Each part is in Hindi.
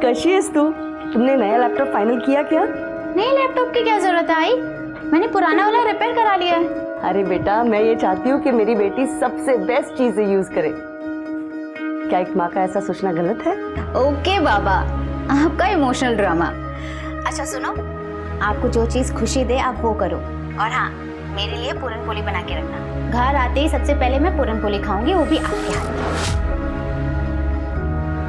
कशी आहेस तू? तुमने नया लैपटॉप फाइनल किया क्या? नई लैपटॉप की क्या जरूरत है आई? मैंने पुराना वाला रिपेयर करा लिया है। अरे बेटा, मैं ये चाहती हूँ कि मेरी बेटी सबसे बेस्ट चीजें यूज करे। क्या एक माँ का ऐसा सोचना गलत है? ओके बाबा, आपका इमोशनल ड्रामा। अच्छा सुनो, आपको जो चीज खुशी दे आप वो करो। और हाँ, मेरे लिए पूरन पोली बना के रखना। घर आते ही सबसे पहले मैं पूरन पोली खाऊंगी, वो भी आपके हाथ की।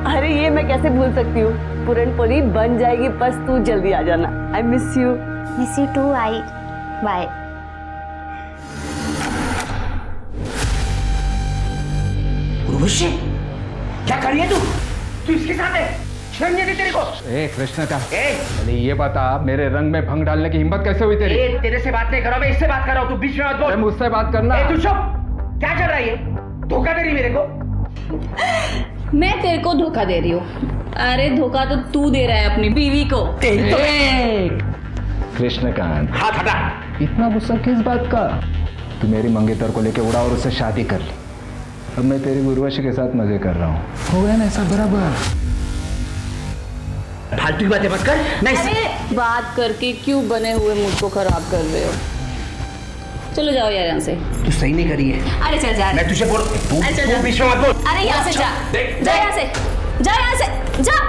अरे ये मैं कैसे भूल सकती हूँ। पूरन पोली बन जाएगी, बस तू जल्दी आ जाना। I miss you. Miss you too I. Bye. Urvashi, क्या कर रही है तू? तू इसके साथ है? शर्म नहीं आती तेरे को? ए कृष्ण का, पहले ये बता, मेरे रंग में भंग डालने की हिम्मत कैसे हुई तेरी? तेरे से बात नहीं कर रहा, मैं इससे बात कर रहा हूँ। तू बीच में मत बोल। मुझसे बात करना। तू चुप। क्या कर रही है? धोखा दे रही मेरे को? मैं तेरे को धोखा दे रही हूँ। अरे धोखा तो तू दे रहा है अपनी बीवी को। कृष्णकांत, हाथ हटा। इतना गुस्सा किस बात का? तू मेरी मंगेतर को लेके उड़ा और उससे शादी कर ली। अब मैं तेरी उर्वशी के साथ मजे कर रहा हूँ। हो गया ना ऐसा बराबर? फालतू की बातें मत कर। नहीं अरे बात करके क्यों बने हुए मूड को खराब कर रहे हो? चलो जाओ यार यहाँ से। तू सही नहीं करी है। अरे चल जा। मैं तुझे बोल, अरे चल जा। तू बीच में मत बोल। अरे यहाँ से जा। जा यहाँ से, जा यहाँ से, जा।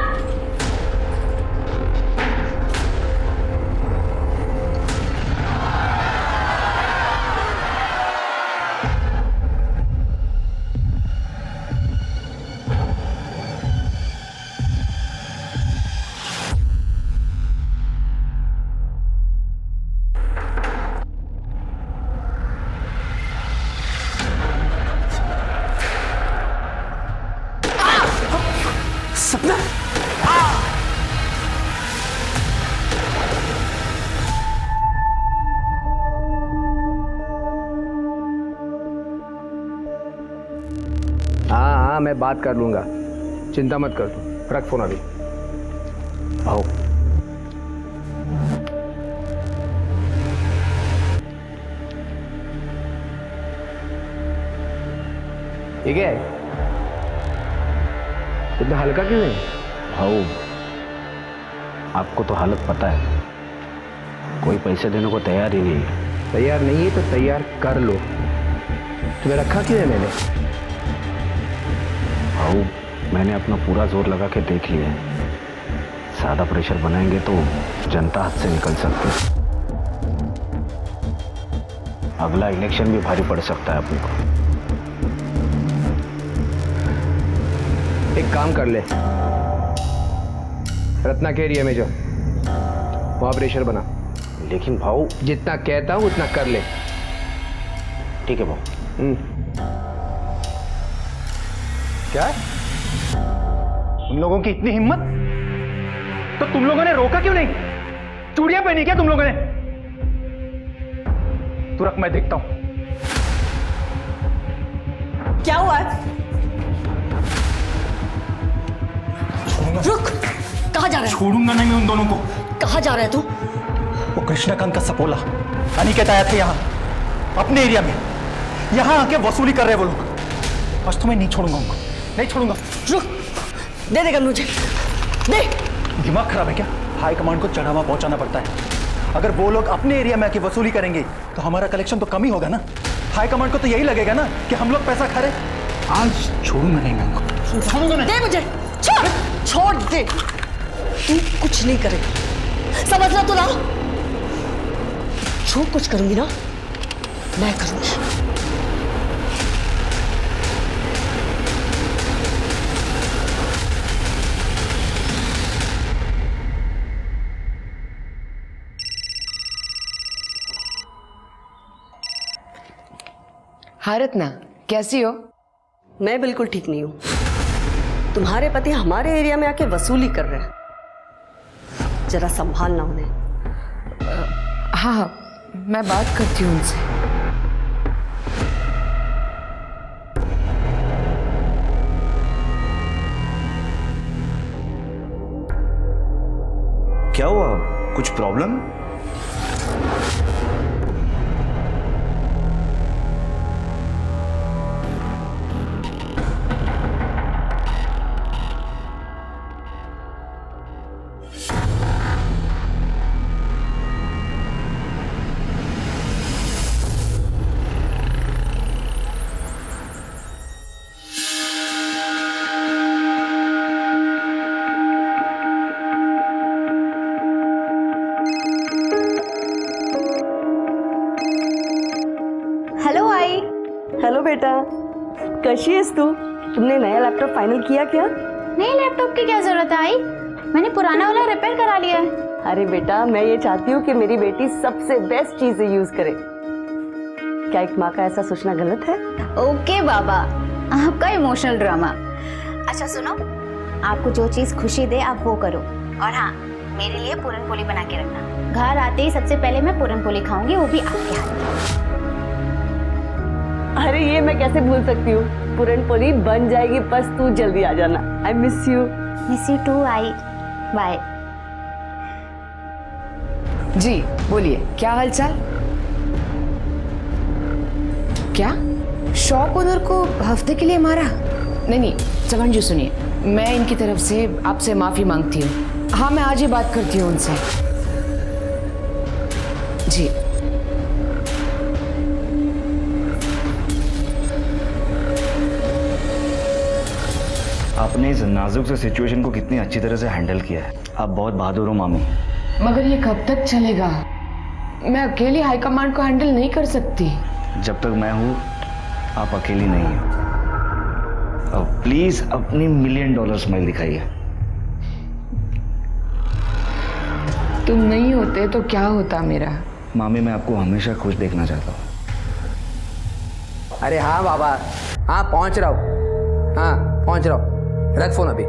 सपना। हाँ, मैं बात कर लूंगा, चिंता मत कर तू। रख फोन अभी। आओ। ठीक है, इतना हल्का क्यों है? भाऊ, आपको तो हालत पता है, कोई पैसे देने को तैयार ही नहीं है। तैयार नहीं है तो तैयार कर लो। तुम्हें रखा क्यों है मैंने? भाऊ, मैंने अपना पूरा जोर लगा के देख लिया है। ज्यादा प्रेशर बनाएंगे तो जनता हाथ से निकल सकती है। अगला इलेक्शन भी भारी पड़ सकता है अपने को। एक काम कर ले, रत्ना के एरिया में जो वहां प्रेशर बना। लेकिन भाऊ, जितना कहता हूं उतना कर ले। ठीक है भाऊ। क्या? उन लोगों की इतनी हिम्मत? तो तुम लोगों ने रोका क्यों नहीं? चूड़ियां पहनी क्या तुम लोगों ने? तू रख, मैं देखता हूं। क्या हुआ है? रुक, कहाँ जा रहा है? छोड़ूंगा नहीं मैं उन दोनों को। कहाँ जा रहा है तू? वो कृष्णकांत का सपोला अनिकेत आया था यहाँ, अपने एरिया में। यहाँ आके वसूली कर रहे हैं वो लोग। आज तो मैं नहीं छोड़ूंगा उनको, नहीं छोड़ूंगा। रुक, दे देगा मुझे, दे। दिमाग खराब है क्या? हाई कमांड को चढ़ावा पहुंचाना पड़ता है। अगर वो लोग अपने एरिया में आके वसूली करेंगे तो हमारा कलेक्शन तो कम ही होगा ना। हाई कमांड को तो यही लगेगा ना कि हम लोग पैसा खा रहे। आज छोड़ूंगा नहीं मैं उनको, छोड़ूंगा नहीं। दे मुझे, छोड़ दे। तू कुछ नहीं करेगा, समझ रहा तू ना? जो कुछ करूंगी ना मैं करूंगी। हाँ रत्ना, कैसी हो? मैं बिल्कुल ठीक नहीं हूं। तुम्हारे पति हमारे एरिया में आके वसूली कर रहे हैं, जरा संभालना उन्हें। हाँ, मैं बात करती हूँ उनसे। क्या हुआ? कुछ प्रॉब्लम? कशी आहेस तू? तुमने नया लैपटॉप फाइनल किया क्या? नई लैपटॉप की क्या जरूरत है आई? मैंने पुराना वाला रिपेयर करा लिया है। अरे बेटा, मैं ये चाहती हूँ कि मेरी बेटी सबसे बेस्ट चीजें यूज करे। क्या एक माँ का ऐसा सोचना गलत है? ओके बाबा, आपका इमोशनल ड्रामा। अच्छा सुनो, आपको जो चीज खुशी दे आप वो करो। और हाँ, मेरे लिए पूरन पोली बना के रखना। घर आते ही सबसे पहले मैं पूरन पोली खाऊंगी, वो भी आपके हाथ की। अरे ये मैं कैसे भूल सकती हूँ। पूरन पोली बन जाएगी, बस तू जल्दी आ जाना। I miss you. Miss you too I. Bye. जी बोलिए, क्या हालचाल? क्या शॉप ओनर को हफ्ते के लिए मारा? नहीं, चमन जी सुनिए, मैं इनकी तरफ से आपसे माफी मांगती हूँ। हाँ, मैं आज ही बात करती हूँ उनसे। जी आपने इस नाजुक से सिचुएशन को कितनी अच्छी तरह से हैंडल किया है। आप बहुत बहादुर हो मामी। मगर ये कब तक चलेगा? मैं अकेली हाईकमांड को हैंडल नहीं कर सकती। जब तक मैं हूं आप अकेली नहीं हो। अब प्लीज अपनी $1 मिलियन स्माइल दिखाइए। तुम नहीं होते तो क्या होता मेरा? मामी, मैं आपको हमेशा खुश देखना चाहता हूँ। अरे हाँ बाबा, हाँ पहुंच रहा हूँ। हाँ पहुंच रहा हूँ, रख फोन अभी।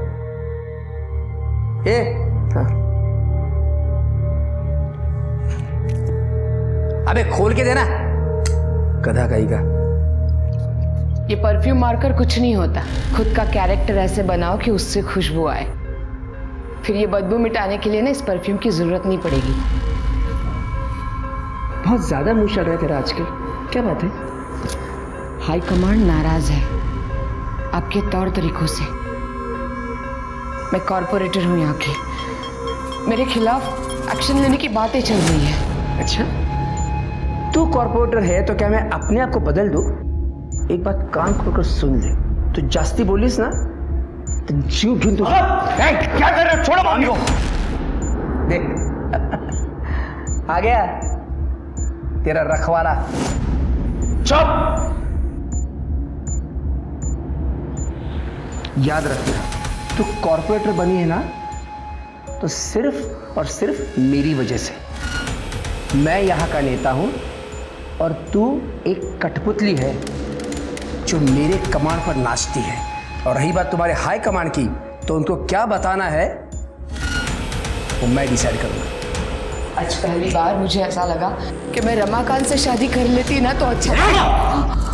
हाँ। अबे खोल के देना, गधा कहीं का। ये परफ्यूम मारकर कुछ नहीं होता। खुद का कैरेक्टर ऐसे बनाओ कि उससे खुशबू आए, फिर ये बदबू मिटाने के लिए ना इस परफ्यूम की जरूरत नहीं पड़ेगी। बहुत ज्यादा मुंह चल रहा है तेरा आजकल, क्या बात है? हाई कमांड नाराज है आपके तौर तरीकों से। मैं कॉर्पोरेटर हूँ यहाँ की, मेरे खिलाफ एक्शन लेने की बातें चल रही है। अच्छा, तू कॉर्पोरेटर है तो क्या मैं अपने आप को बदल दूं? एक बात कान खोलकर सुन ले, तू जास्ती बोलिस ना तो जीव ढूंढ तू। क्या कर रहे हो? छोड़ो मामी को। देख आ गया तेरा रखवाला। चुप। याद रखना, तू कॉर्पोरेटर बनी है ना तो सिर्फ और सिर्फ मेरी वजह से। मैं यहाँ का नेता हूं और तू एक कठपुतली है जो मेरे कमांड पर नाचती है। और रही बात तुम्हारे हाई कमांड की, तो उनको क्या बताना है वो मैं डिसाइड करूंगा। आज पहली बार मुझे ऐसा लगा कि मैं रमाकांत से शादी कर लेती ना तो अच्छा।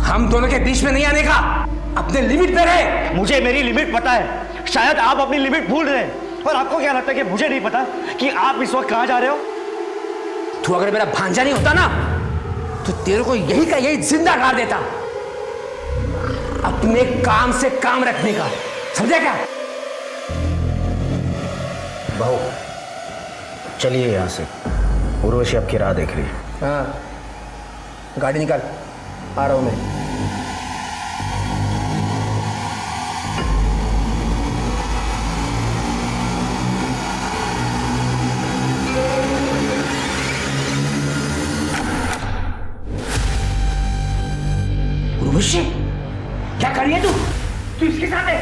हम दोनों के बीच में नहीं आने का, अपने लिमिट पे रहे। मुझे मेरी लिमिट पता है, शायद आप अपनी लिमिट भूल रहे हैं। और आपको क्या लगता है कि मुझे नहीं पता कि आप इस वक्त कहां जा रहे हो? तू अगर मेरा भांजा नहीं होता ना तो तेरे को यही का यही जिंदा गाड़ देता। अपने काम से काम रखने का, समझा क्या? बहू चलिए यहाँ से, उर्वशी आपकी राह देख रही है। हाँ, गाड़ी निकाल, आ रहा हूं मैं। उर्वशी, क्या कर रही है तू? तू इसके साथ है?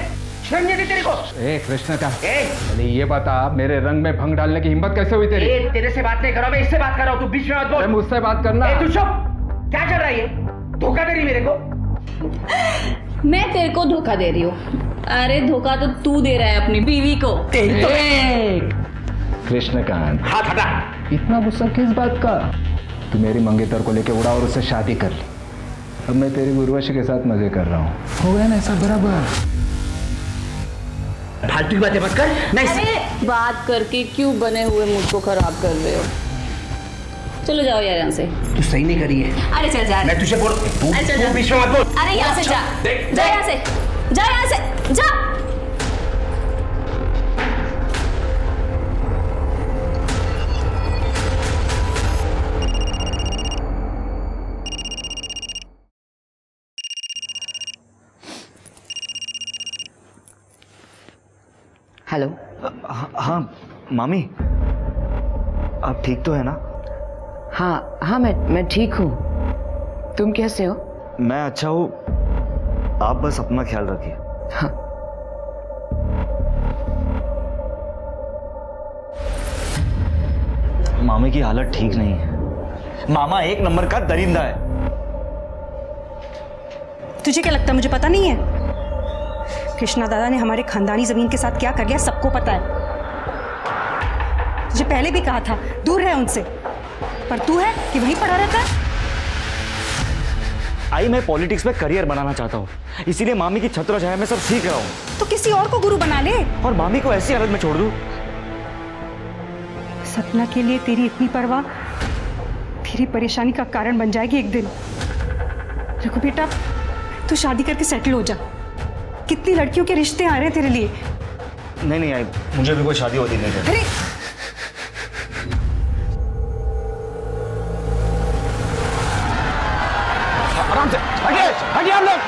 शर्म नहीं आती तेरे को? ए कृष्णकांत, पहले ये बता, मेरे रंग में भंग डालने की हिम्मत कैसे हुई तेरी? तेरे से बात नहीं कर रहा, मैं इससे बात कर रहा हूँ। तू बीच में मत बोल। मुझसे बात करना। तू चुप। क्या चल रहा है ये? धोखा दे रही मेरे को? मैं तेरे को धोखा दे रही हूँ? अरे धोखा तो तू दे रहा है अपनी बीवी को। कृष्णकांत, हाथ हटा। इतना गुस्सा किस बात का? तू मेरी मंगेतर को लेके उड़ा और उससे शादी कर ली। अब मैं तेरी उर्वशी के साथ मजे कर रहा हूँ। हो गया ना ऐसा बराबर? फालतू की बातें मत कर। नहीं, अरे बात करके क्यों बने हुए मूड को खराब कर रहे हो? चलो जाओ यार यहाँ से। तू सही नहीं करी है। अरे चल जा। मैं तुझे बोल, अरे चल जा। तू बीच में मत बोल। अरे यहाँ से जा। जा यहाँ से, जा यहाँ से, जा। हेलो। हाँ मामी, आप ठीक तो है ना? हाँ हाँ, मैं ठीक हूँ। तुम कैसे हो? मैं अच्छा हूँ। आप बस अपना ख्याल रखिए। हाँ। मामी की हालत ठीक नहीं है। मामा एक नंबर का दरिंदा है। तुझे क्या लगता है मुझे पता नहीं है? कृष्णा दादा ने हमारे खानदानी जमीन के साथ क्या कर लिया सबको पता है। तुझे पहले भी कहा था दूर रहे उनसे, पर तू है कि वहीं पड़ा रहता है। आई मैं पॉलिटिक्स में करियर बनाना चाहता हूँ, इसीलिए मामी की छत्र छाया में सब सीख रहा हूँ। तो किसी और को गुरु बना ले और मामी को ऐसी हालत में छोड़ दूँ? सपना के लिए तेरी इतनी परवाह तेरी परेशानी का कारण बन जाएगी एक दिन। देखो बेटा, तू शादी करके सेटल हो जा। कितनी लड़कियों के रिश्ते आ रहे हैं तेरे लिए। नहीं आई, मुझे भी कोई शादी होती नहीं है। अरे आराम से हटिए आप लोग,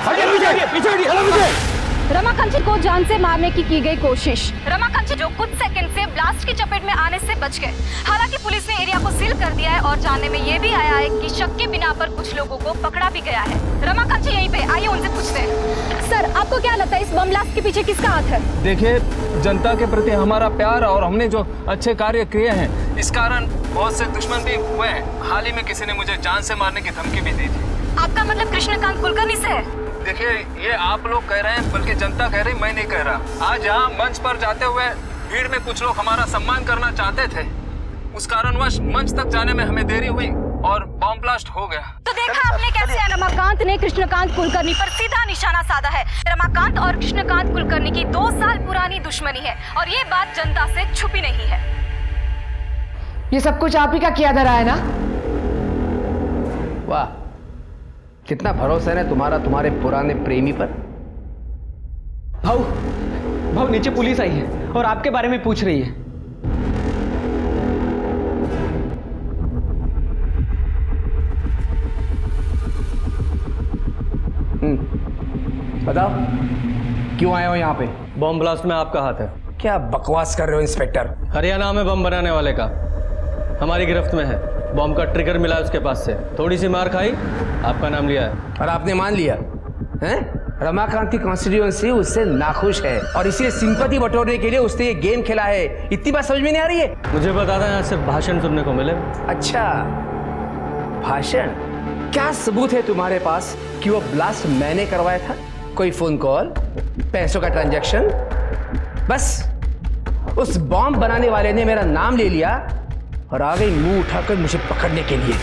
हटिए पीछे हटिए। रमाकांत को जान से मारने की गई कोशिश। रमाकांत जो कुछ सेकंड से ब्लास्ट की चपेट में आने से बच गए। हालांकि पुलिस ने एरिया को सील कर दिया है और जानने में ये भी आया है कि शक के बिना पर कुछ लोगों को पकड़ा भी गया है। रमाकांत यहीं पे, आइए उनसे पूछते हैं। सर, आपको क्या लगता है इस बम ब्लास्ट के पीछे किसका हाथ है? देखिए, जनता के प्रति हमारा प्यार और हमने जो अच्छे कार्य किए हैं, इस कारण बहुत से दुश्मन भी हुए हैं। हाल ही में किसी ने मुझे जान से मारने की धमकी भी दी थी। आपका मतलब कृष्णकांत कुलकर्णी से है? देखिए, ये आप लोग कह रहे हैं, बल्कि जनता कह रही, मैं नहीं कह रहा। आज यहाँ मंच पर जाते हुए भीड़ में कुछ लोग हमारा सम्मान करना चाहते थे, उस कारणवश मंच तक जाने में हमें देरी हुई और बॉम्ब ब्लास्ट हो गया। तो देखा आपने कैसे रमाकांत ने कृष्णकांत कुलकर्णी पर सीधा निशाना साधा है। रमाकांत और कृष्णकांत कुलकर्णी की 2 साल पुरानी दुश्मनी है और ये बात जनता से छुपी नहीं है। ये सब कुछ आप ही का किया धरा है ना? वाह, कितना भरोसा है ना तुम्हारा तुम्हारे पुराने प्रेमी पर। भाऊ नीचे पुलिस आई है और आपके बारे में पूछ रही है। बताओ, क्यों आए हो यहाँ पे? बॉम्ब ब्लास्ट में आपका हाथ है। क्या बकवास कर रहे हो इंस्पेक्टर? हरियाणा में बम बनाने वाले का हमारी गिरफ्त में है। बॉम्ब का ट्रिगर मिला उसके पास से, थोड़ी सी मार खाई, आपका नाम लिया है। और आपने मान लिया हैं? रमाकांत की कॉन्स्टिट्यूएंसी उससे नाखुश है और इसलिए सिंपैथी बटोरने के लिए उसने ये गेम खेला है। इतनी बात समझ में नहीं आ रही है? मुझे बता दें, यहाँ सिर्फ भाषण सुनने को मिले। अच्छा, भाषण? क्या सबूत है तुम्हारे पास कि वो ब्लास्ट मैंने करवाया था? कोई फोन कॉल, पैसों का ट्रांजैक्शन? बस उस बॉम्ब बनाने वाले ने मेरा नाम ले लिया और आ गई मुंह उठाकर मुझे पकड़ने के लिए।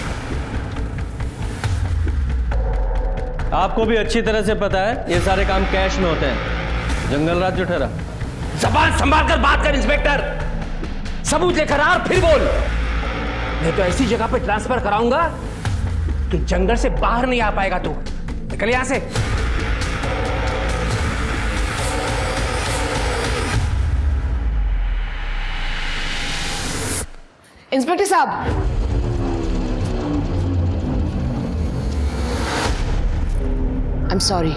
आपको भी अच्छी तरह से पता है ये सारे काम कैश में होते हैं। जंगल राज जो ठहरा। जबान संभाल कर बात कर इंस्पेक्टर। सबूत लेकर आ और फिर बोल, नहीं तो ऐसी जगह पे ट्रांसफर कराऊंगा कि जंगल से बाहर नहीं आ पाएगा तू। निकल यहां से। इंस्पेक्टर साहब, आई एम सॉरी।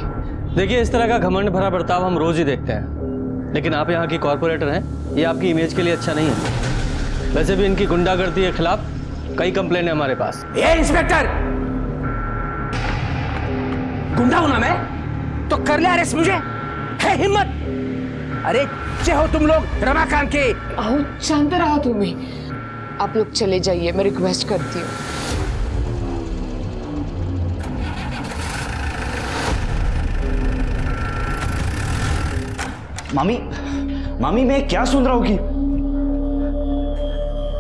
देखिए, इस तरह का घमंड भरा बर्ताव हम रोज ही देखते हैं, लेकिन आप यहाँ की कॉर्पोरेटर हैं, ये आपकी इमेज के लिए अच्छा नहीं है। वैसे भी इनकी गुंडागर्दी के खिलाफ कई कंप्लेन है हमारे पास। ये इंस्पेक्टर, गुंडा हूं ना मैं तो कर ले अरेस्ट मुझे, है हिम्मत? अरे हो तुम लोग रमाकांत के। आओ, शांत रहो तुम्हें। आप लोग चले जाइए, मैं रिक्वेस्ट करती हूँ। मामी मैं क्या सुन रहा हूँ कि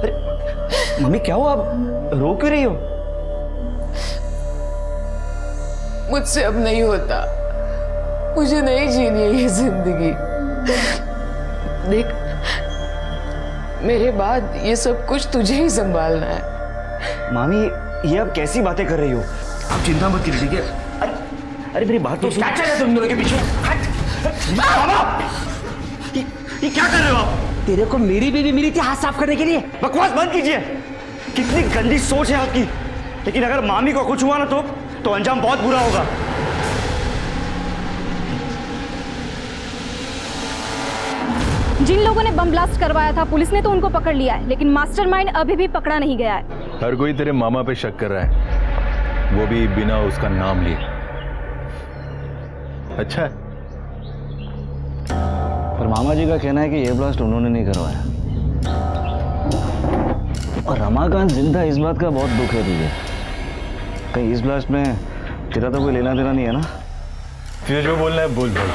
अरे मम्मी क्या हुआ? आप रो क्यों रही हो? मुझसे अब नहीं होता, मुझे नहीं जीनी है ये जिंदगी। देख, मेरे बाद ये सब कुछ तुझे ही संभालना है। मामी, ये आप कैसी बातें कर रही हो? आप चिंता मत कीजिए, ठीक है? अरे मेरी बात तो सुन। क्या चल रहा है तुम दोनों के पीछे? ये क्या कर रहे हो आप? तेरे को मेरी बीवी मिली थी हाथ साफ करने के लिए। बकवास बंद कीजिए। कितनी गंदी सोच है आपकी। लेकिन अगर मामी को कुछ हुआ ना तो अंजाम बहुत बुरा होगा। जिन लोगों ने बम ब्लास्ट करवाया था, पुलिस ने तो उनको पकड़ लिया है, लेकिन मास्टरमाइंड अभी भी पकड़ा नहीं गया है। हर कोई तेरे मामा पे शक कर रहा है, वो भी बिना उसका नाम लिए। अच्छा है। पर मामा जी का कहना है कि ये ब्लास्ट उन्होंने नहीं करवाया। और रमाकांत जिंदा, इस बात का बहुत दुख है तुझे। कहीं इस ब्लास्ट में तेरा तो कोई लेना देना नहीं है ना? तुझे जो बोलना है बोल बोल।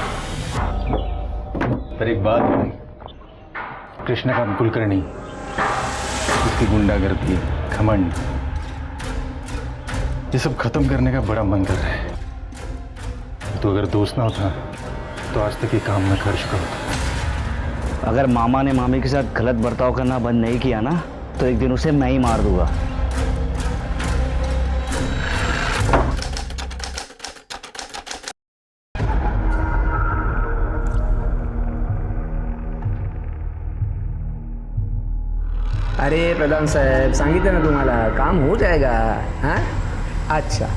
पर एक बात है भाई, कृष्णकांत कुलकर्णी, उसकी गुंडागर्दी, घमंड, ये सब खत्म करने का बड़ा मन कर रहा है। तो अगर दोस्त ना होता तो आज तक ये काम मैं कर चुका होता। अगर मामा ने मामी के साथ गलत बर्ताव करना बंद नहीं किया ना, तो एक दिन उसे मैं ही मार दूंगा। अरे प्रधान साहेब, सांगितलं ना तुम्हाला, काम हो जाएगा। हाँ अच्छा।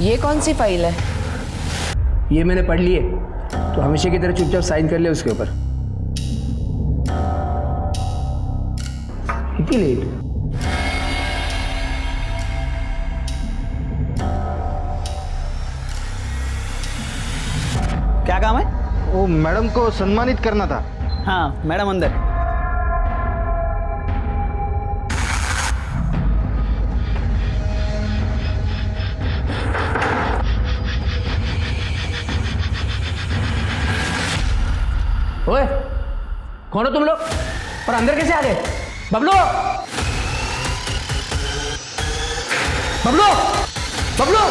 ये कौन सी फाइल है? ये मैंने पढ़ ली है, तो हमेशा की तरह चुपचाप साइन कर ले उसके ऊपर। इतनी लेट? क्या काम है? वो मैडम को सम्मानित करना था। हाँ मैडम अंदर। ओए, कौन हो तुम लोग और अंदर कैसे आ गए? बबलू, बबलू, बबलू!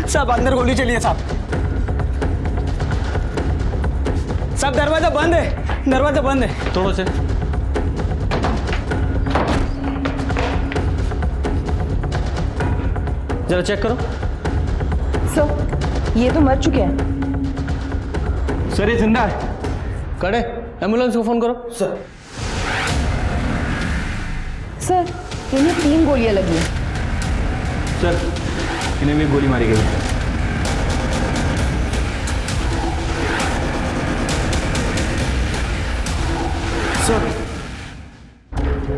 साहब अंदर गोली चली है साहब। साहब दरवाजा बंद है, दरवाजा बंद है। तोड़ो से। जरा चेक करो। सर, ये तो मर चुके हैं। सर ये जिंदा है। कड़े, एम्बुलेंस को फोन करो। सर सर, इन्हें 3 गोलियां लगी हैं। सर इन्हें भी गोली मारी गई। सर,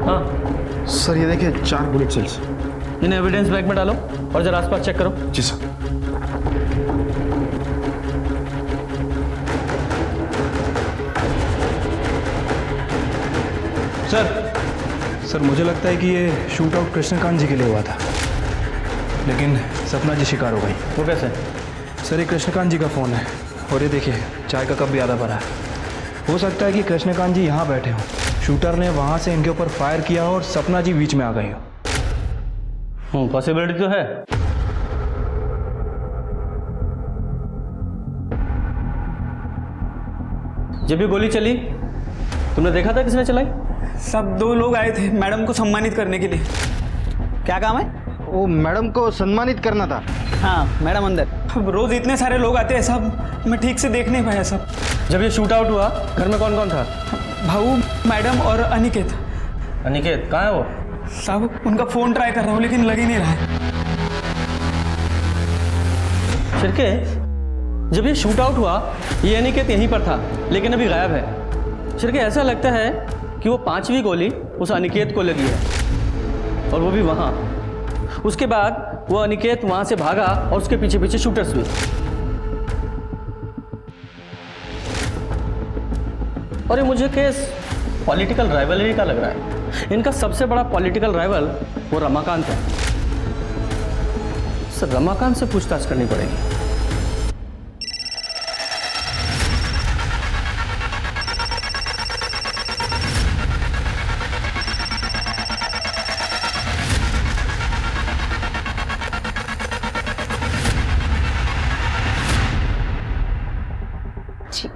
हाँ सर ये देखिए 4 बुलेट सेल्स। इन्हें एविडेंस बैग में डालो और जरा आसपास चेक करो। जी सर। सर मुझे लगता है कि ये शूट आउट कृष्णकांत जी के लिए हुआ था, लेकिन सपना जी शिकार हो गई। वो कैसे? सर ये कृष्णकांत जी का फ़ोन है और ये देखिए चाय का कप भी आधा भरा है। हो सकता है कि कृष्णकांत जी यहाँ बैठे हों, शूटर ने वहाँ से इनके ऊपर फायर किया और सपना जी बीच में आ गई हो। पॉसिबिलिटी तो है। जब ये गोली चली तुमने देखा था किसने चलाई? सब 2 लोग आए थे मैडम को सम्मानित करने के लिए। क्या काम है? वो मैडम को सम्मानित करना था। हाँ मैडम अंदर। अब रोज इतने सारे लोग आते हैं सब, मैं ठीक से देख नहीं पाया सब। जब ये शूट आउट हुआ घर में कौन कौन था? भाऊ, मैडम और अनिकेत। अनिकेत कहाँ है वो? साहब उनका फ़ोन ट्राई कर रहा हूँ लेकिन लग ही नहीं रहा है। शिरके, जब ये शूट आउट हुआ ये अनिकेत यहीं पर था लेकिन अभी गायब है। शिरके ऐसा लगता है कि वो 5वीं गोली उस अनिकेत को लगी है और वो भी वहाँ। उसके बाद वो अनिकेत वहाँ से भागा और उसके पीछे पीछे शूटर्स भी। और ये मुझे केस पॉलिटिकल राइवलरी का लग रहा है। इनका सबसे बड़ा पॉलिटिकल राइवल वो रमाकांत है। सर रमाकांत से पूछताछ करनी पड़ेगी।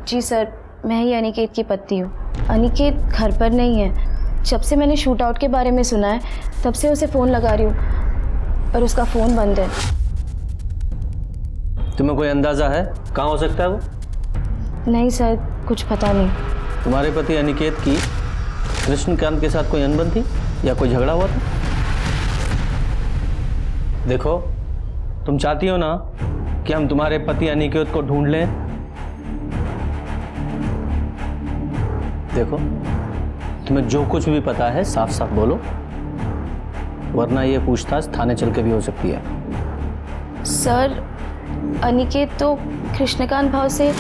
जी सर, मैं ही अनिकेत की पत्नी हूँ। अनिकेत घर पर नहीं है। जब से मैंने शूट आउट के बारे में सुना है तब से उसे फ़ोन लगा रही हूँ पर उसका फ़ोन बंद है। तुम्हें कोई अंदाज़ा है कहाँ हो सकता है वो? नहीं सर, कुछ पता नहीं। तुम्हारे पति अनिकेत की कृष्णकांत के साथ कोई अनबन थी या कोई झगड़ा हुआ था? देखो तुम चाहती हो ना कि हम तुम्हारे पति अनिकेत को ढूंढ लें? देखो, तुम्हें जो कुछ भी पता है साफ साफ बोलो, वरना ये पूछताछ थाने चल के भी हो सकती है। सर, अनिकेत तो कृष्णकांत भाव से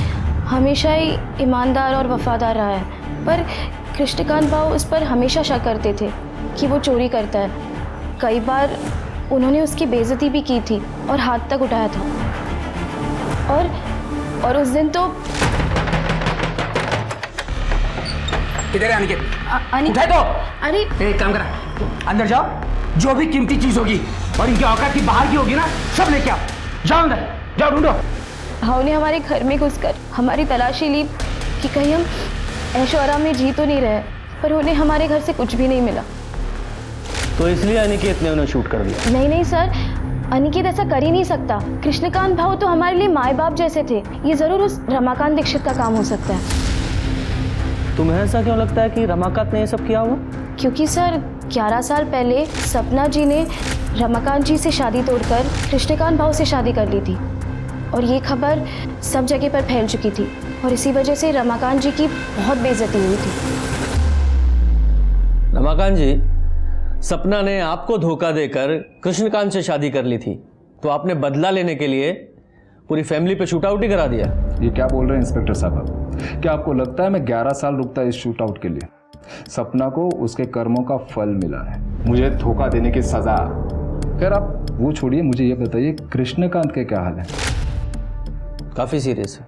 हमेशा ही ईमानदार और वफादार रहा है, पर कृष्णकांत भाव उस पर हमेशा शक करते थे कि वो चोरी करता है। कई बार उन्होंने उसकी बेइज्जती भी की थी और हाथ तक उठाया था। और उस दिन तो किधर है अनिकेत? अनिकेत उठाए तो। अरे एक काम करा, अंदर जाओ, जो भी कीमती चीज होगी और इनकी औकात की बाहर की होगी ना, सब लेके आओ। जाओ अंदर, जाओ ढूंढो। भाव ने हमारे घर में घुसकर हमारी तलाशी ली कि कहीं हम ऐशो आराम में जी तो नहीं रहे, पर उन्हें हमारे घर से कुछ भी नहीं मिला। तो इसलिए अनिकेत ने उन्हें शूट कर दिया? नहीं सर, अनिकेत ऐसा कर ही नहीं सकता। कृष्णकांत भाव तो हमारे लिए माए बाप जैसे थे। ये जरूर उस रमाकांत दीक्षित का काम हो सकता है। तुम्हें ऐसा क्यों लगता है कि रमाकांत ने ये सब किया होगा? क्योंकि सर 11 साल पहले सपना जी ने रमाकांत जी से शादी तोड़कर कृष्णकांत भाव से शादी कर ली थी और ये खबर सब जगह पर फैल चुकी थी और इसी वजह से रमाकांत जी की बहुत बेइज्जती हुई थी। रमाकांत जी, सपना ने आपको धोखा देकर कृष्णकांत से शादी कर ली थी, तो आपने बदला लेने के लिए पूरी फैमिली पे शूट आउट ही करा दिया। ये क्या बोल रहे हैं इंस्पेक्टर साहब? क्या आपको लगता है मैं 11 साल रुकता इस शूट आउट के लिए? सपना को उसके कर्मों का फल मिला है, मुझे धोखा देने की सजा। खैर आप वो छोड़िए, मुझे ये बताइए कृष्णकांत के क्या हाल है? काफी सीरियस है।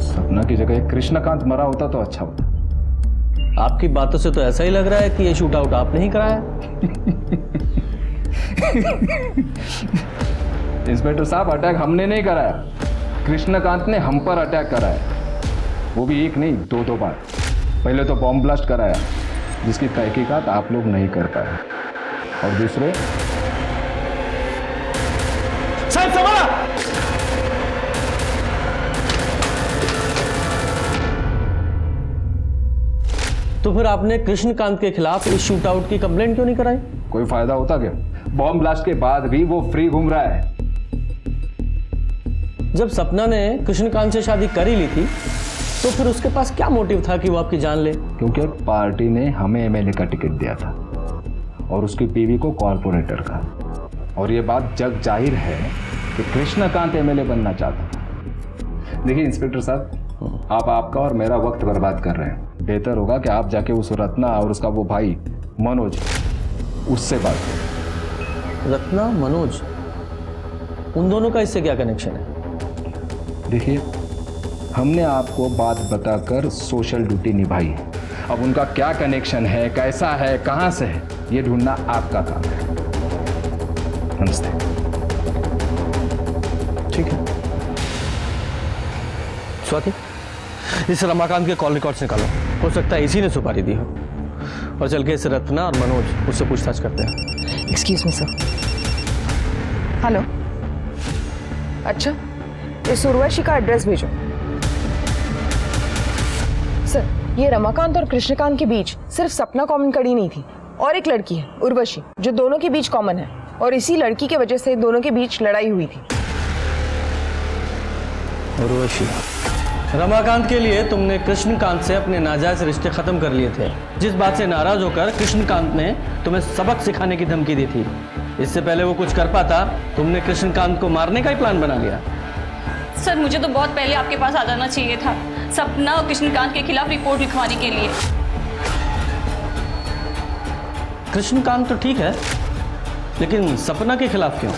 सपना की जगह कृष्णकांत मरा होता तो अच्छा होता। आपकी बातों से तो ऐसा ही लग रहा है कि ये शूट आउट आपने ही कराया। इंस्पेक्टर साहब, अटैक हमने नहीं कराया, कृष्णकांत ने हम पर अटैक कराया, वो भी एक नहीं 2 बार। पहले तो बॉम्ब ब्लास्ट कराया जिसकी तहकीकात आप लोग नहीं कर पाए, और दूसरे साहब संभाला। तो फिर आपने कृष्णकांत के खिलाफ इस शूट आउट की कंप्लेंट क्यों नहीं कराई? कोई फायदा होता क्या? बॉम्ब ब्लास्ट के बाद भी वो फ्री घूम रहा है। जब सपना ने कृष्णकांत से शादी कर ही ली थी, तो फिर उसके पास क्या मोटिव था कि वो आपकी जान ले? क्योंकि पार्टी ने हमें एमएलए का टिकट दिया था और उसकी बीवी को कॉर्पोरेटर का, और ये बात जग जाहिर है कि कृष्णकांत एमएलए बनना चाहता था। देखिए इंस्पेक्टर साहब, आप आपका और मेरा वक्त बर्बाद कर रहे हैं। बेहतर होगा कि आप जाके उस रत्ना और उसका वो भाई मनोज, उससे बात करें। रत्ना, मनोज, उन दोनों का इससे क्या कनेक्शन है? देखिए, हमने आपको बात बताकर सोशल ड्यूटी निभाई है। अब उनका क्या कनेक्शन है, कैसा है, कहां से है, ये ढूंढना आपका काम है। नमस्ते। ठीक है स्वाति, इस रमाकांत के कॉल रिकॉर्ड्स निकालो, हो सकता है इसी ने सुपारी दी हो। और चल के इस रत्ना और मनोज, उससे पूछताछ करते हैं। Excuse me sir. हेलो, अच्छा, इस उर्वशी का एड्रेस भेजो। सर, ये रमाकांत और कृष्णकांत के बीच सिर्फ सपना कॉमन कड़ी नहीं थी, और एक लड़की है उर्वशी, जो दोनों के बीच कॉमन है, और इसी लड़की के वजह से दोनों के बीच लड़ाई हुई थी। उर्वशी, रमाकांत के लिए तुमने कृष्णकांत से अपने नाजायज रिश्ते खत्म कर लिए थे, जिस बात से नाराज होकर कृष्णकांत ने तुम्हें सबक सिखाने की धमकी दी थी। इससे पहले वो कुछ कर पाता, तुमने कृष्णकांत को मारने का ही प्लान बना लिया। सर, मुझे तो बहुत पहले आपके पास आ जाना चाहिए था, सपना और कृष्णकांत के खिलाफ रिपोर्ट लिखवाने के लिए। कृष्णकांत तो ठीक है, लेकिन सपना के खिलाफ क्यों?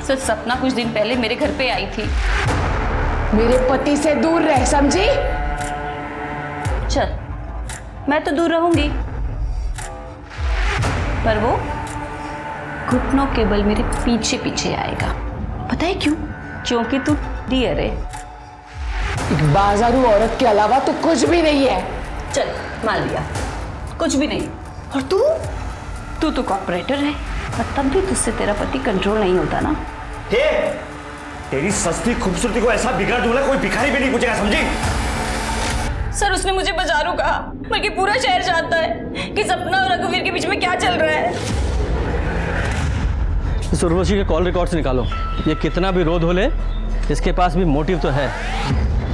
सर, सपना कुछ दिन पहले मेरे घर पे आई थी। मेरे पति से दूर रह, समझी? चल, मैं तो दूर रहूंगी, पर वो घुटनों के बल मेरे पीछे पीछे आएगा। पता है क्यों? क्योंकि तू डियर है। एक बाजारू औरत के अलावा तो कुछ भी नहीं है। चल, मान लिया, कुछ भी नहीं। और तू तो कॉर्पोरेटर है, और तब भी तुझसे तेरा पति कंट्रोल नहीं होता ना। हे, तेरी सस्ती खूबसूरती को ऐसा बिगाड़ दूंगा कोई भिखारी भी नहीं पूछेगा, समझी? सर, उसने मुझे बाजारू कहा, बल्कि पूरा शहर जानता है कि सपना और रघुवीर के बीच में क्या चल रहा है। इस उर्वशी के कॉल रिकॉर्ड्स निकालो। ये कितना भी रोध हो ले, इसके पास भी मोटिव तो है।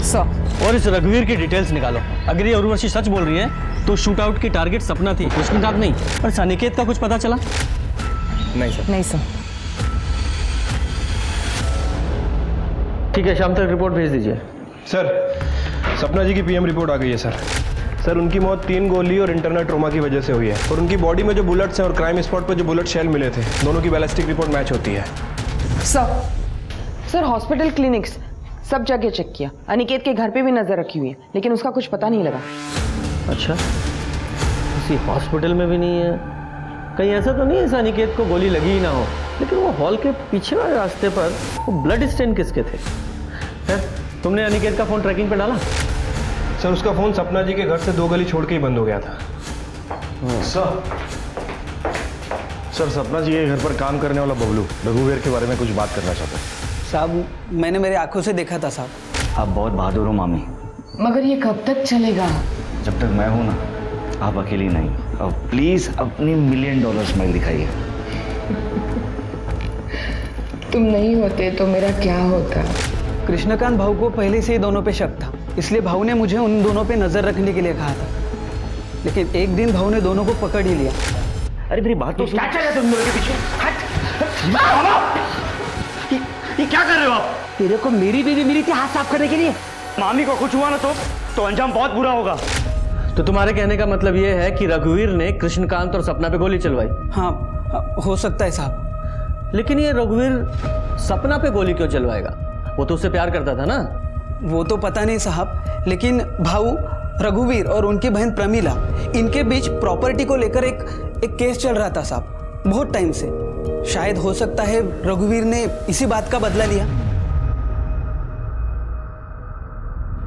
सर। और इस रघुवीर की डिटेल्स निकालो। अगर ये उर्वशी सच बोल रही है तो शूट आउट की टारगेट सपना थी, कृष्णकांत नहीं। और अनिकेत का कुछ पता चला? नहीं सर। नहीं सर। ठीक है, शाम तक रिपोर्ट भेज दीजिए। सर, सपना जी की पीएम रिपोर्ट आ गई है सर। सर, उनकी मौत 3 गोली और इंटरनल ट्रोमा की वजह से हुई है, और उनकी बॉडी में जो बुलेट्स हैं और क्राइम स्पॉट पर जो बुलेट शेल मिले थे, दोनों की बैलिस्टिक रिपोर्ट मैच होती है। सर हॉस्पिटल क्लिनिक्स सब जगह चेक किया, अनिकेत के घर पे भी नजर रखी हुई है, लेकिन उसका कुछ पता नहीं लगा। अच्छा, किसी हॉस्पिटल में भी नहीं है? कहीं ऐसा तो नहीं है इस अनिकेत को गोली लगी ही ना हो? लेकिन वो हॉल के पीछे वाले रास्ते पर वो ब्लड स्टेन किसके थे? तुमने अनिकेत का फोन ट्रैकिंग पे डाला? सर, उसका फोन सपना जी के घर से 2 गली छोड़ के ही बंद हो गया था। सर, सपना जी के घर पर काम करने वाला बबलू रघुवीर के बारे में कुछ बात करना चाहता है। साहब, मैंने मेरे आंखों से देखा था साहब। आप बहुत बहादुर हो मामी। मगर ये कब तक चलेगा? जब तक मैं हूं ना, आप अकेली नहीं। अब प्लीज अपनी $1 मिलियन स्माइल दिखाइए। तुम नहीं होते तो मेरा क्या होता? कृष्णकांत भाऊ को पहले से ही दोनों पे शक था, इसलिए भाऊ ने मुझे उन दोनों पे नजर रखने के लिए कहा था। लेकिन एक दिन भाऊ ने दोनों को पकड़ ही लिया। अरे मेरी बात तो क्या चल रहा है तुम लोगों के पीछे? ये क्या कर रहे हो आप? तेरे को मेरी बीवी मिली थी हाथ साफ करने के लिए। मामी को कुछ हुआ ना तो अंजाम बहुत बुरा होगा। तो तुम्हारे कहने का मतलब ये है कि रघुवीर ने कृष्णकांत और सपना पे गोली चलवाई? हाँ, हो सकता है साहब। लेकिन ये रघुवीर सपना पे गोली क्यों चलवाएगा? वो तो उससे प्यार करता था ना। वो तो पता नहीं साहब, लेकिन भाऊ रघुवीर और उनकी बहन प्रमीला, इनके बीच प्रॉपर्टी को लेकर एक केस चल रहा था साहब, बहुत टाइम से। शायद हो सकता है रघुवीर ने इसी बात का बदला लिया।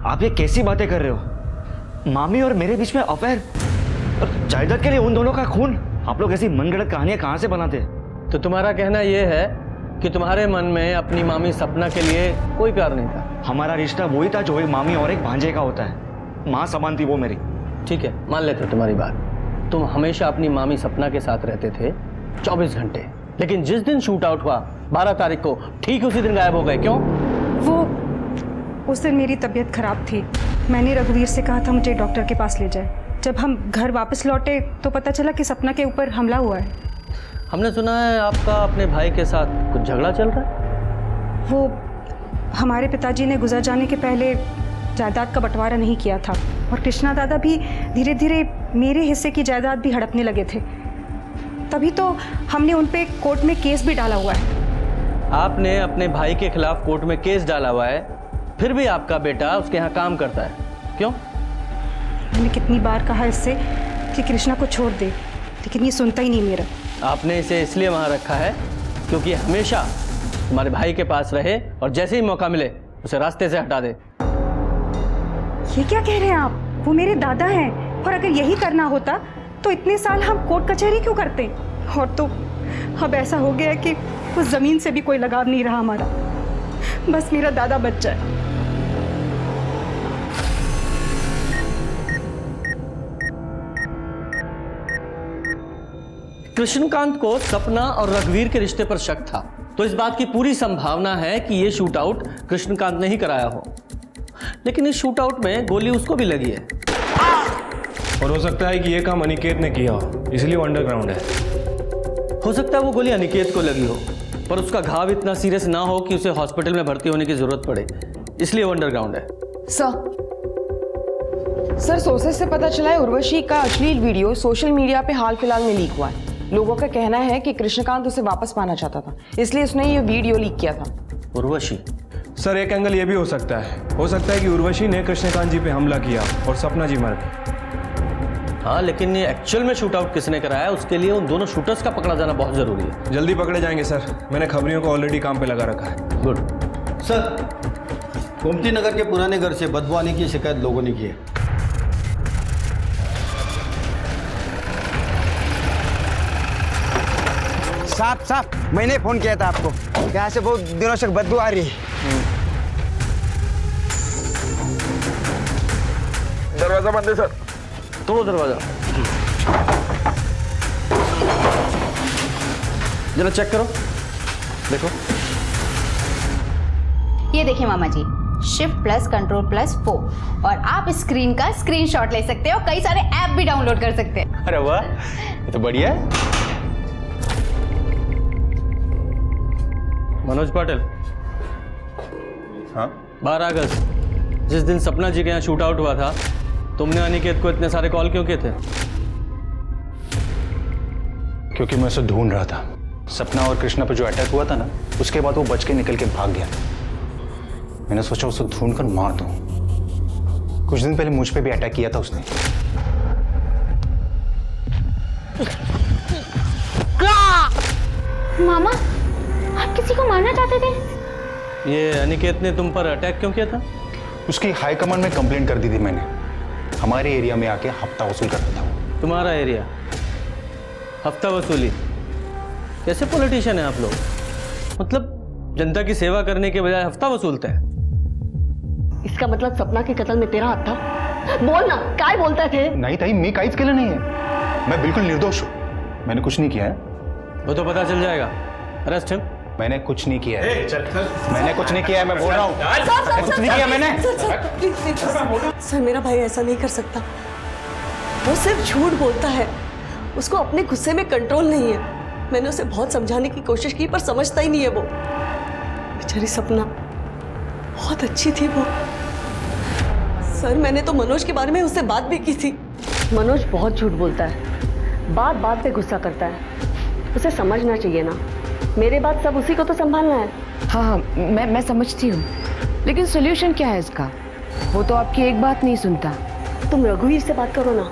आप ये कैसी बातें कर रहे हो? मामी और मेरे बीच में अफेयर और जायदाद के लिए उन दोनों का खून? आप लोग ऐसी मनगढ़ंत कहानियां कहां से बनाते हैं? तो तुम्हारा कहना यह है कि तुम्हारे मन में अपनी मामी सपना के लिए कोई प्यार नहीं था? हमारा रिश्ता वही था जो एक मामी और एक भांजे का होता है। माँ समान थी वो मेरी। ठीक है, मान लेते हो तुम्हारी बात। तुम हमेशा अपनी मामी सपना के साथ रहते थे 24 घंटे, लेकिन जिस दिन शूट आउट हुआ 12 तारीख को, ठीक उसी दिन गायब हो गए। क्यों? उस दिन मेरी तबीयत खराब थी। मैंने रघुवीर से कहा था मुझे डॉक्टर के पास ले जाए। जब हम घर वापस लौटे तो पता चला कि सपना के ऊपर हमला हुआ है। हमने सुना है आपका अपने भाई के साथ कुछ झगड़ा चल रहा है। वो हमारे पिताजी ने गुजर जाने के पहले जायदाद का बंटवारा नहीं किया था, और कृष्णा दादा भी धीरे धीरे मेरे हिस्से की जायदाद भी हड़पने लगे थे। तभी तो हमने उन पे कोर्ट में केस भी डाला हुआ है। आपने अपने भाई के खिलाफ कोर्ट में केस डाला हुआ है, फिर भी आपका बेटा उसके यहाँ काम करता है। क्यों? मैंने कितनी बार कहा इससे कि कृष्णा को छोड़ दे, लेकिन ये सुनता ही नहीं मेरा। आपने इसे इसलिए वहाँ रखा है क्योंकि हमेशा तुम्हारे भाई के पास रहे, और जैसे ही मौका मिले उसे रास्ते से हटा दे। ये क्या कह रहे हैं आप? वो मेरे दादा हैं, और अगर यही करना होता तो इतने साल हम कोर्ट कचहरी क्यों करते? और तो अब ऐसा हो गया कि उस जमीन से भी कोई लगाव नहीं रहा हमारा। बस मेरा दादा बच जाए। कृष्णकांत को सपना और रघुवीर के रिश्ते पर शक था, तो इस बात की पूरी संभावना है कि यह शूट आउट कृष्णकांत ने ही कराया हो। लेकिन इस शूट आउट में गोली उसको भी लगी है, और हो सकता है कि यह काम अनिकेत ने किया हो, इसलिए वो अंडरग्राउंड है। हो सकता है वो गोली अनिकेत को लगी हो, पर उसका घाव इतना सीरियस ना हो कि उसे हॉस्पिटल में भर्ती होने की जरूरत पड़े, इसलिए वो अंडरग्राउंड है। सर सोर्सेस से पता चला है उर्वशी का अश्लील वीडियो सोशल मीडिया पे हाल फिलहाल में लीक हुआ है। लोगों का कहना है कि कृष्णकांत उसे वापस पाना चाहता था, इसलिए उसने ये वीडियो लीक किया था। उर्वशी? सर, एक एंगल ये भी हो सकता है कि उर्वशी ने कृष्णकांत जी पे हमला किया और सपना जी मर गई। हाँ, लेकिन ये एक्चुअल में शूट आउट किसने कराया, उसके लिए उन दोनों शूटर्स का पकड़ा जाना बहुत जरूरी है। जल्दी पकड़े जाएंगे सर, मैंने खबरियों को ऑलरेडी काम पे लगा रखा है। गुड। सर, गोमती नगर के पुराने घर से बदबू आने की शिकायत लोगों ने की है। साहब, मैंने फोन किया था आपको, यहाँ से बहुत दिनों से बदबू आ रही है। दरवाजा बंद है सर। तोड़ो दरवाजा, जरा चेक करो। देखो ये देखिए मामा जी, शिफ्ट प्लस कंट्रोल प्लस 4 और आप स्क्रीन का स्क्रीनशॉट ले सकते हो, कई सारे ऐप भी डाउनलोड कर सकते हैं। अरे वाह, ये तो बढ़िया है। मनोज पाटिल। हाँ 12 अगस्त जिस दिन सपना जी के यहाँ शूट आउट हुआ था, तुमने अनिकेत को इतने सारे कॉल क्यों किए थे? क्योंकि मैं उसे ढूंढ रहा था। सपना और कृष्णा पर जो अटैक हुआ था ना, उसके बाद वो बच के निकल के भाग गया। मैंने सोचा उसे ढूंढ कर मार दूं। कुछ दिन पहले मुझ पे भी अटैक किया था उसने। मामा, आप किसी को मारना चाहते थे? ये अनिकेत ने तुम पर अटैक क्यों किया था? उसकी हाई कमांड में कंप्लेंट कर दी थी मैंने। हमारे एरिया में आके हफ्ता वसूल करता था वो। तुम्हारा एरिया हफ्ता वसूली? कैसे पॉलिटिशियन है आप लोग? मतलब जनता की सेवा करने के बजाय हफ्ता वसूलते हैं। इसका मतलब सपना के कत्ल में तेरा हाथ था? बोल ना, काय बोलता थे? नहीं ताई, मैं काइज के लिए नहीं है। मैं बिल्कुल निर्दोष हूँ। मैंने कुछ नहीं किया है। वो तो पता चल जाएगा। Arrest him. मैंने कुछ नहीं किया है। मैंने कुछ नहीं किया है, मैं बोल रहा हूँ। कुछ नहीं किया मैंने। सर, मेरा भाई ऐसा नहीं कर सकता। वो सिर्फ झूठ बोलता है। उसको अपने गुस्से में कंट्रोल नहीं है। मैंने उसे बहुत समझाने की कोशिश की, पर समझता ही नहीं है वो। बेचारी सपना बहुत अच्छी थी वो। सर, मैंने तो मनोज के बारे में उससे बात भी की थी। मनोज बहुत झूठ बोलता है, बात बात पे गुस्सा करता है। उसे समझना चाहिए ना। मेरे बाद सब उसी को तो संभालना है। हाँ हाँ, मैं समझती हूँ, लेकिन सोल्यूशन क्या है इसका? वो तो आपकी एक बात नहीं सुनता। तुम रघुवीर से बात करो ना।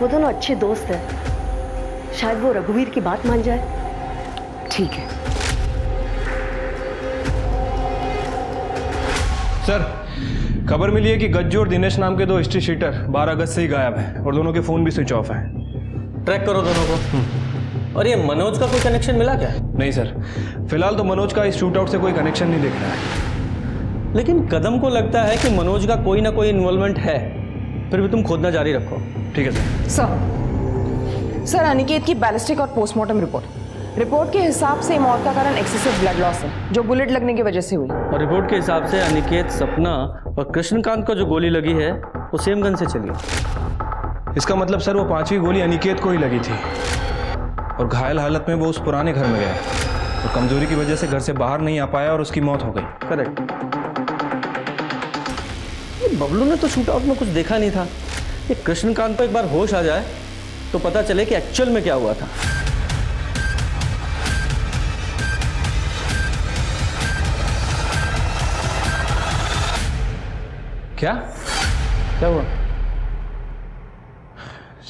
वो दोनों अच्छे दोस्त हैं। शायद वो रघुवीर की बात मान जाए। ठीक है सर, खबर मिली है कि गज्जू और दिनेश नाम के 2 हिस्ट्री शीटर 12 अगस्त से ही गायब हैं और दोनों के फोन भी स्विच ऑफ हैं। ट्रैक करो दोनों को। और ये मनोज का कोई कनेक्शन मिला क्या? नहीं सर, फिलहाल तो मनोज का इस शूट आउट से कोई कनेक्शन नहीं दिख रहा है। लेकिन कदम को लगता है कि मनोज का कोई ना कोई इन्वॉल्वमेंट है। फिर भी तुम खोदना जारी रखो। ठीक है सर। सर, अनिकेत की बैलिस्टिक और पोस्टमार्टम रिपोर्ट के हिसाब से मौत का कारण एक्सेसिव ब्लड लॉस है, जो बुलेट लगने की वजह से हुई। और रिपोर्ट के हिसाब से अनिकेत, सपना और कृष्णकांत को जो गोली लगी है वो सेम गन से चली। इसका मतलब सर वो 5वीं गोली अनिकेत को ही लगी थी और घायल हालत में वो उस पुराने घर में गया और कमजोरी की वजह से घर से बाहर नहीं आ पाया और उसकी मौत हो गई। करेक्ट। बबलू ने तो शूट आउट में कुछ देखा नहीं था। ये कृष्णकांत को एक बार होश आ जाए तो पता चले कि एक्चुअल में क्या हुआ था। क्या हुआ?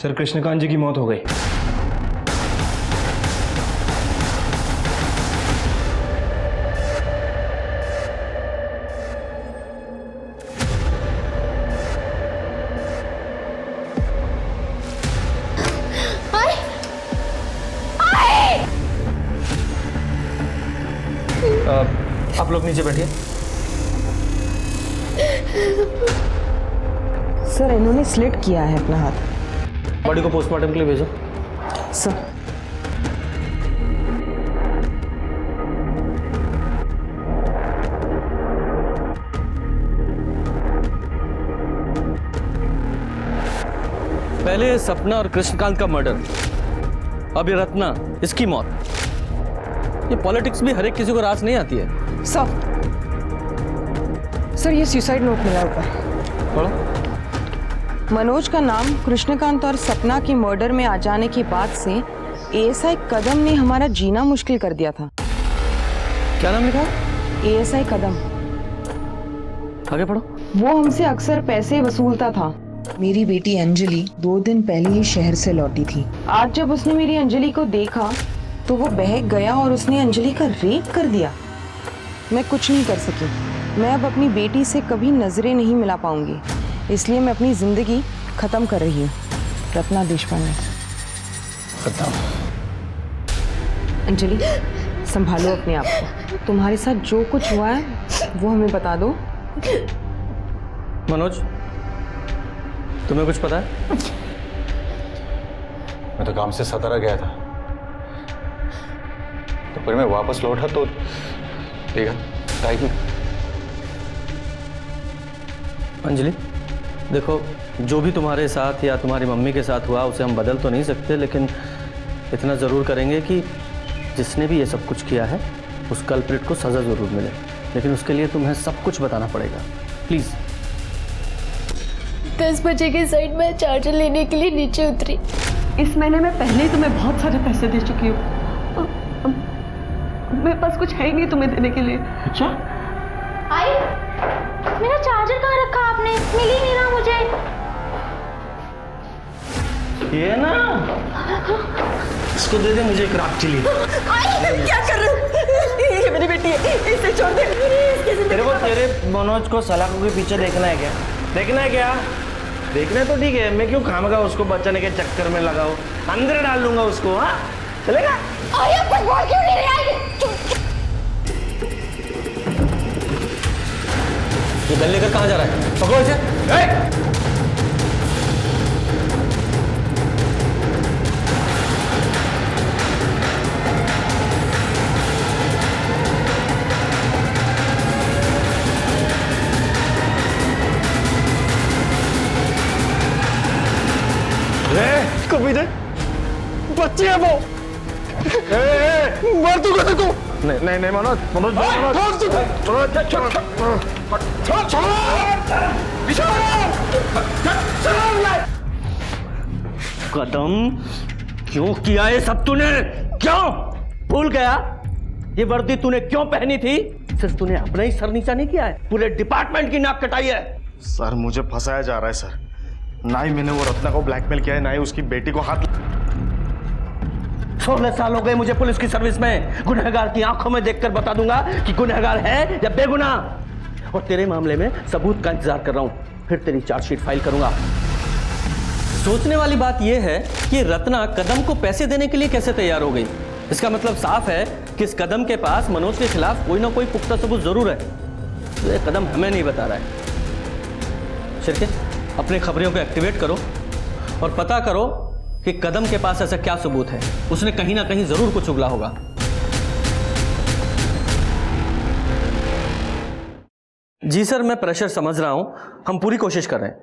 सर, कृष्णकांत जी की मौत हो गई। आप लोग नीचे बैठिए। सर, इन्होंने स्लिट किया है अपना हाथ। बॉडी को पोस्टमार्टम के लिए भेजो। सर, पहले सपना और कृष्णकांत का मर्डर, अब ये रत्ना, इसकी मौत। ये पॉलिटिक्स भी हर एक किसी को रास नहीं आती है। सर, ये सुसाइड नोट मिला ऊपर। पढ़ो। मनोज का नाम कृष्णकांत और सपना की मर्डर में आ जाने के बाद से एएसआई कदम ने हमारा जीना मुश्किल कर दिया था। क्या नाम लिखा? एएसआई कदम। आगे पढ़ो। वो हमसे अक्सर पैसे वसूलता था। मेरी बेटी अंजलि 2 दिन पहले ही शहर से लौटी थी। आज जब उसने मेरी अंजलि को देखा तो वो बहक गया और उसने अंजलि का रेप कर दिया। मैं कुछ नहीं कर सकी। मैं अब अपनी बेटी से कभी नजरें नहीं मिला पाऊंगी, इसलिए मैं अपनी जिंदगी खत्म कर रही हूँ। रत्ना देशपांडे। अंजलि, संभालो अपने आप को। तुम्हारे साथ जो कुछ हुआ है वो हमें बता दो। मनोज, तुम्हें कुछ पता है? मैं तो काम से सतारा गया था, तो पर मैं वापस लौटा तो देखा टाइप में। अंजलि देखो, जो भी तुम्हारे साथ या तुम्हारी मम्मी के साथ हुआ उसे हम बदल तो नहीं सकते, लेकिन इतना ज़रूर करेंगे कि जिसने भी ये सब कुछ किया है उस कल्प्रिट को सज़ा ज़रूर मिले। लेकिन उसके लिए तुम्हें सब कुछ बताना पड़ेगा, प्लीज़। 10 बजे के साइड में चार्जर लेने के लिए नीचे उतरी। इस महीने में पहले ही तुम्हें बहुत सारे पैसे दे चुकी हूँ। मेरे पास कुछ है ही नहीं तुम्हें देने के लिए। अच्छा, आई, मेरा चार्जर कहाँ रखा आपने? मिल ही नहीं रहा मुझे। ये ना, इसको दे दे मुझे एक रात चिली। क्या कर रहे हो? ये मेरी बेटी है, इसे छोड़ दे। तेरे को तेरे मनोज को सलाखों के पीछे देखना है क्या? देखना है क्या? देखना है तो ठीक है, मैं क्यों खामगा उसको बचाने के चक्कर में लगाओ? अंदर डाल लूंगा उसको। हाँ चलेगा? अरे कुछ बोल क्यों नहीं रहे? ये गन लेकर कहाँ जा रहा है? पकड़ो इसे। कभी दे बच्ची है वो। मार दूंगा तेरे को। नहीं नहीं मनोज, मनोज कदम क्यों किया ये सब तूने? क्यों भूल गया? ये वर्दी तूने क्यों पहनी थी? सिर्फ तूने अपना ही सर नीचा नहीं किया है, पूरे डिपार्टमेंट की नाक कटाई है। सर मुझे फंसाया जा रहा है सर। ना ही मैंने वो रत्ना को ब्लैकमेल किया है, ना ही उसकी बेटी को हाथ। 16 साल हो गए मुझे पुलिस की सर्विस में। गुनहगार की आंखों में देखकर बता दूंगा कि गुनहगार है या बेगुनाह। और तेरे मामले में सबूत का इंतजार कर रहा हूं, फिर तेरी चार्जशीट फाइल करूंगा। सोचने वाली बात यह है कि रत्ना कदम को पैसे देने के लिए कैसे तैयार हो गई। इसका मतलब साफ है कि इस कदम के पास मनोज के खिलाफ कोई ना कोई पुख्ता सबूत जरूर है। तो ये कदम हमें नहीं बता रहा है। शिरके, अपने खबरों को एक्टिवेट करो और पता करो कि कदम के पास ऐसा क्या सबूत है। उसने कहीं ना कहीं जरूर कुछ उगला होगा। जी सर, मैं प्रेशर समझ रहा हूं, हम पूरी कोशिश कर रहे हैं।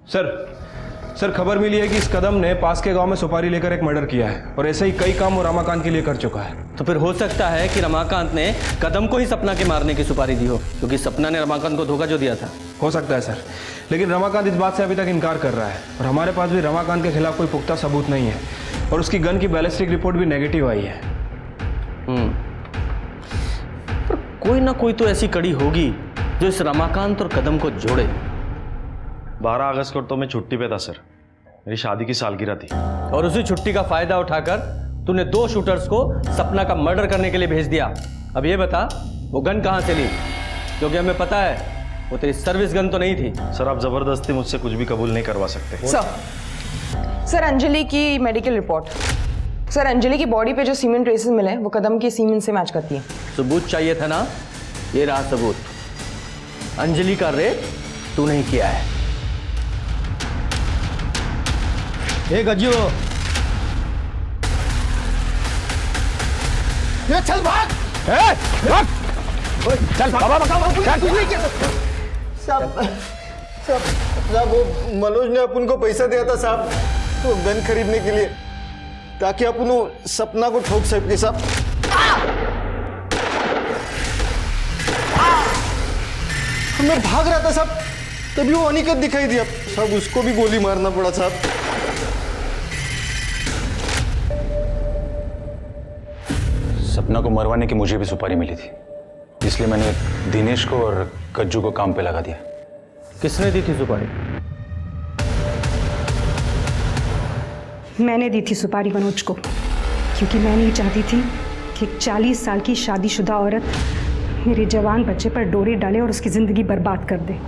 सर खबर मिली है कि इस कदम ने पास के गांव में सुपारी लेकर एक मर्डर किया है और ऐसे ही कई काम वो रमाकांत के लिए कर चुका है। तो फिर हो सकता है कि रमाकांत ने कदम को ही सपना के मारने की सुपारी दी हो, क्योंकि सपना ने रमाकांत को धोखा जो दिया था। हो सकता है सर, लेकिन रमाकांत इस बात से अभी तक इनकार कर रहा है और हमारे पास भी रमाकांत के खिलाफ कोई पुख्ता सबूत नहीं है और उसकी गन की बैलिस्टिक रिपोर्ट भी नेगेटिव आई है। पर कोई ना कोई तो ऐसी कड़ी होगी जो इस रमाकांत और कदम को जोड़े। 12 अगस्त को तो मैं छुट्टी पे था सर, मेरी शादी की सालगिरह थी। और उसी छुट्टी का फायदा उठाकर तूने 2 शूटर्स को सपना का मर्डर करने के लिए भेज दिया। अब ये बता, वो गन कहां से ली? क्योंकि हमें पता है वो तेरी सर्विस गन तो नहीं थी। सर आप जबरदस्ती मुझसे कुछ भी कबूल नहीं करवा सकते। सर अंजलि की मेडिकल रिपोर्ट। सर अंजलि की बॉडी पे जो सीमेंट ट्रेसेस मिले हैं वो कदम की सीमेंट से मैच करती है। सबूत चाहिए था ना, ये रहा सबूत। अंजलि का रेप तू नहीं किया है। ए गज्जू, ये चल भाग। चल साहब वो मनोज ने अपन को पैसा दिया था साहब, तो गन खरीदने के लिए, ताकि अपन वो सपना को ठोक सके साहब। मैं भाग रहा था साहब, तभी वो अनिकेत दिखाई दिया साहब, उसको भी गोली मारना पड़ा साहब। सपना को मरवाने की मुझे भी सुपारी मिली थी, इसलिए मैंने दिनेश को और कज्जू को काम पे लगा दिया। किसने दी थी सुपारी? मैंने दी थी सुपारी मनोज को, क्योंकि मैं नहीं चाहती थी कि एक 40 साल की शादीशुदा औरत मेरे जवान बच्चे पर डोरी डाले और उसकी जिंदगी बर्बाद कर दे।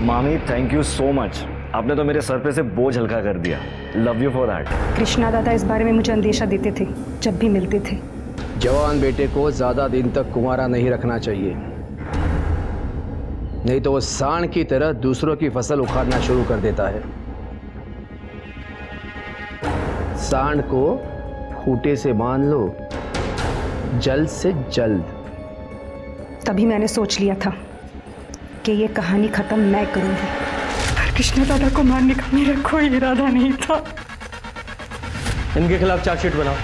मामी थैंक यू सो मच, आपने तो मेरे सर पे से बोझ हल्का कर दिया। Love you for that. Krishna दादा इस बारे में मुझे अंदेशा देते थे जब भी मिलते थे। जवान बेटे को ज्यादा दिन तक कुंवारा नहीं रखना चाहिए, नहीं तो वो सांड की तरह दूसरों की फसल उखाड़ना शुरू कर देता है। सांड को खूंटे से बांध लो, जल्द से जल्द। तभी मैंने सोच लिया था कि ये कहानी खत्म मैं करूंगी, पर कृष्णा दादा को मारने का मेरा कोई इरादा नहीं था। इनके खिलाफ चार्जशीट बनाओ।